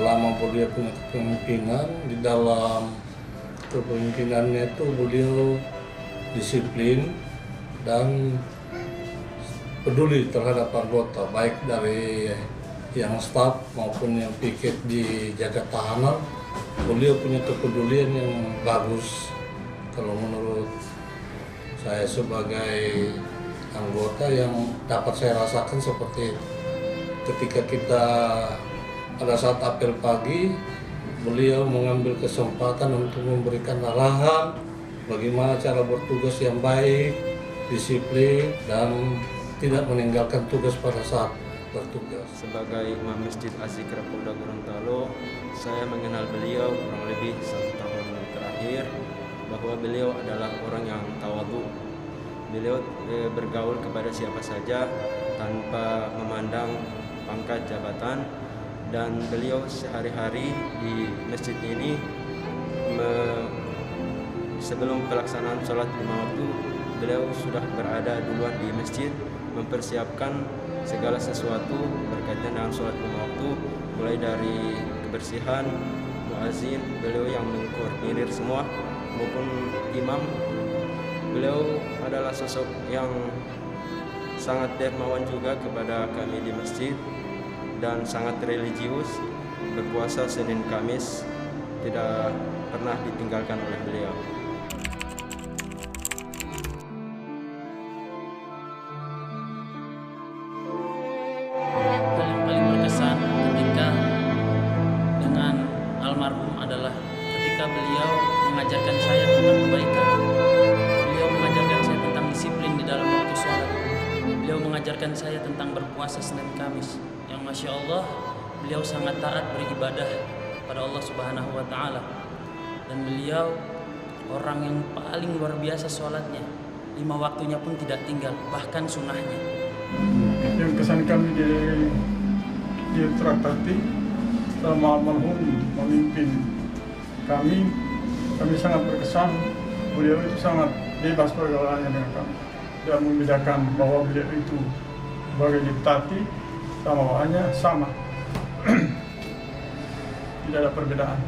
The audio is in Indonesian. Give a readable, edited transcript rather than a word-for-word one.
selama beliau punya kepemimpinan, di dalam kepemimpinannya itu beliau disiplin dan peduli terhadap anggota, baik dari yang staf maupun yang piket di jaga tahanan. Beliau punya kepedulian yang bagus. Kalau menurut saya sebagai anggota yang dapat saya rasakan seperti itu. Ketika kita pada saat apel pagi, beliau mengambil kesempatan untuk memberikan arahan bagaimana cara bertugas yang baik, disiplin, dan tidak meninggalkan tugas pada saat bertugas. Sebagai Imam Masjid Az-Zikra Polda Gorontalo, saya mengenal beliau kurang lebih 1 tahun terakhir, bahwa beliau adalah orang yang tawadhu. Beliau bergaul kepada siapa saja tanpa memandang pangkat jabatan, dan beliau sehari-hari di masjid ini sebelum pelaksanaan sholat 5 waktu, beliau sudah berada duluan di masjid mempersiapkan segala sesuatu berkaitan dengan sholat 5 waktu, mulai dari kebersihan, muazin, beliau yang mengkoordinir semua, maupun imam. Beliau adalah sosok yang sangat dermawan juga kepada kami di masjid dan sangat religius. Berpuasa Senin Kamis tidak pernah ditinggalkan oleh beliau. Paling berkesan ketika dengan almarhum adalah ketika beliau mengajarkan saya tentang kebaikan. Beliau mengajarkan saya tentang disiplin di dalam waktu sholat. Beliau mengajarkan saya tentang berpuasa Senin Kamis, yang Masya Allah beliau sangat taat beribadah pada Allah Subhanahu wa Ta'ala. Dan beliau orang yang paling luar biasa sholatnya, 5 waktunya pun tidak tinggal, bahkan sunnahnya. Yang kesan kami di Traktate selama almarhum memimpin kami sangat berkesan. Beliau itu sangat bebas pergaulannya dengan kami, dan membedakan bahwa beliau itu sebagai diktati sama bawahannya sama. Tidak ada perbedaan.